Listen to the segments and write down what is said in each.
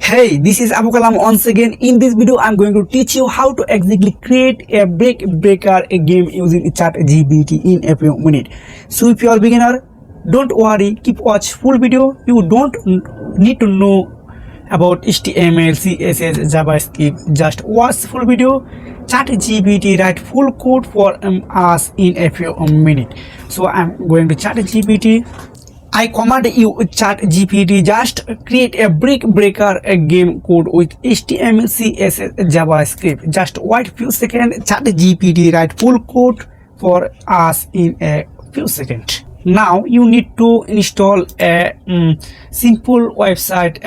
Hey, this is Abu Kalam once again. In this video, I'm going to teach you how to exactly create a breaker a game using ChatGPT in a few minutes. So if you are a beginner, don't worry, keep watch full video. You don't need to know about HTML, CSS, JavaScript. Just watch full video. ChatGPT write full code for us in a few minutes. So I'm going to ChatGPT. I command you ChatGPT just create a breaker a game code with HTML, CSS, JavaScript. Just wait few seconds. ChatGPT write full code for us in a few seconds. Now you need to install a simple website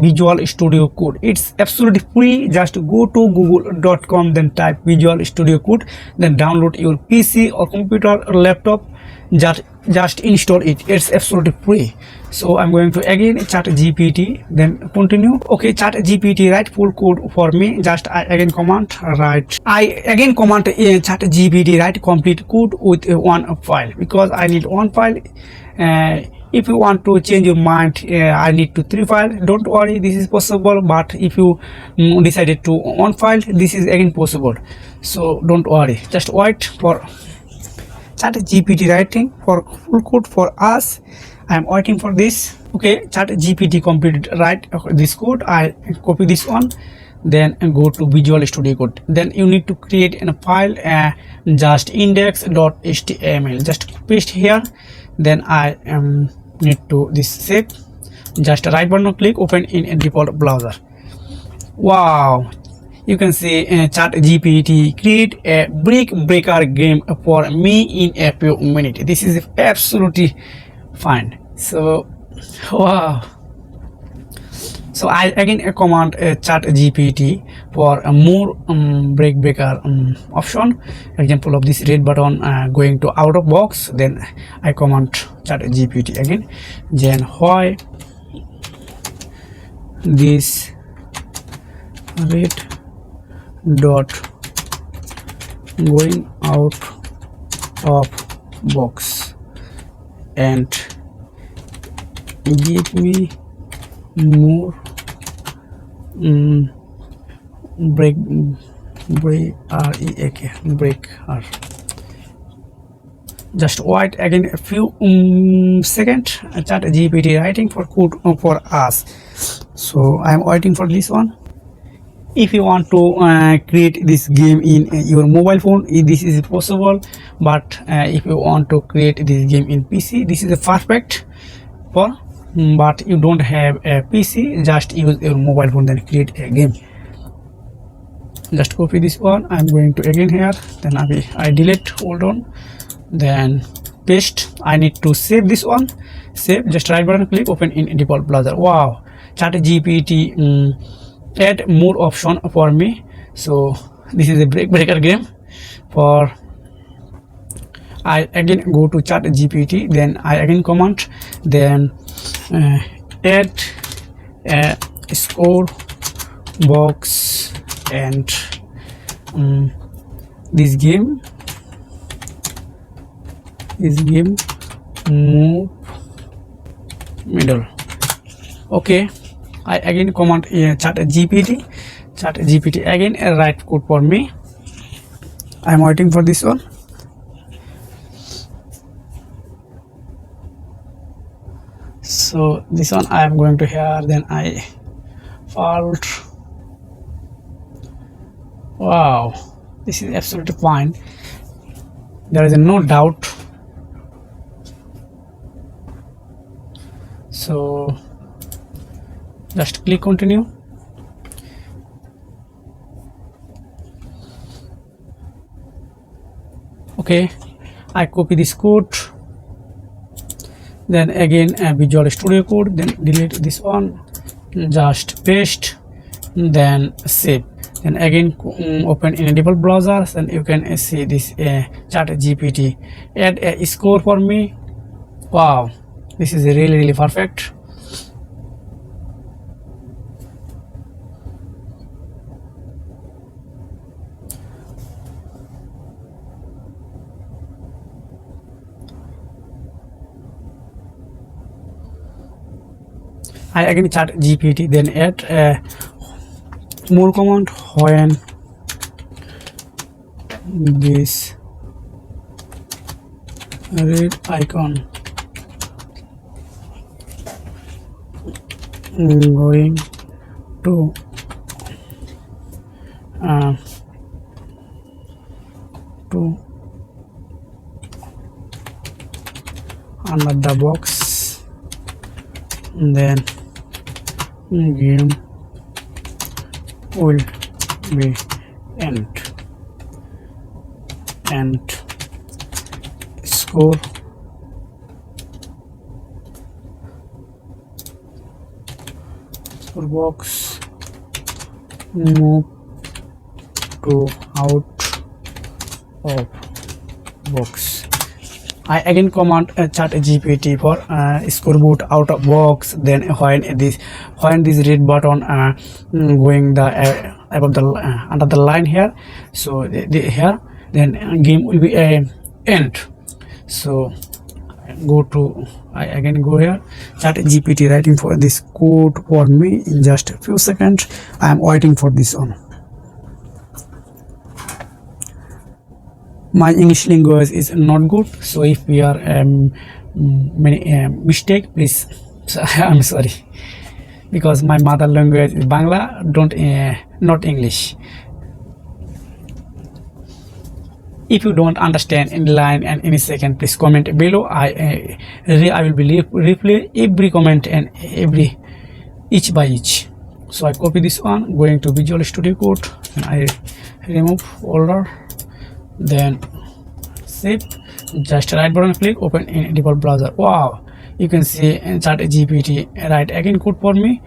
Visual Studio Code. It's absolutely free. Just go to google.com, then type Visual Studio Code, then download your PC or computer or laptop. Just install it. It's absolutely free. So I'm going to again ChatGPT, then continue. Okay, ChatGPT write full code for me. Just I again command write. I again command ChatGPT write complete code with one file because I need one file. If you want to change your mind, I need to 3 files. Don't worry, this is possible. But if you decided to one file, this is again possible. So don't worry. Just wait for ChatGPT writing for full code for us. I am waiting for this. Okay, ChatGPT completed write this code. I copy this one, then go to Visual Studio Code. Then you need to create a file, just index.html. Just paste here. Then I need to this save. Just right button click, open in a default browser. Wow. You can see ChatGPT create a breaker game for me in a few minutes. This is absolutely fine. So wow. So I again command ChatGPT for a more breaker option. Example of this red button going to out of box. Then I command ChatGPT again. Then why this red dot going out of box and give me more breaker. Just wait again a few seconds. ChatGPT writing for code for us. So I'm waiting for this one. If you want to create this game in your mobile phone, this is possible. But if you want to create this game in PC, this is a perfect for. But you don't have a PC, just use your mobile phone, then create a game. Just copy this one. I'm going to again here, then I delete, hold on, then paste. I need to save this one. Save, just right button click, open in default browser. Wow, ChatGPT add more option for me. So this is a breaker game for. I again go to ChatGPT, then I again command, then add a score box and this game move middle. Okay, I again command ChatGPT again write code for me. I'm waiting for this one. So this one I am going to here, then I fault. Wow, this is absolutely fine. There is no doubt. So just click continue. Okay, I copy this code, then again Visual Studio Code, then delete this one, just paste, then save, then again open in a default browser, and you can see this ChatGPT add a score for me. Wow, this is really perfect. I again ChatGPT, then add more command when this red icon going to under the box, then game will be end and score box move to out of box. I again command ChatGPT for scoreboard out of box. Then when this red button going the above the under the line here, so here, then game will be end. So I again go here, ChatGPT writing for this code for me in just a few seconds. I am waiting for this one. My English language is not good, so if we are many mistake, please. I'm sorry, because my mother language is Bangla, don't not English. If you don't understand any line and any second, please comment below. I will be replay every comment and every each by each. So I copy this one, going to Visual Studio Code, and I remove folder, then save. Just right button click, open in default browser. Wow, you can see ChatGPT write again code for me.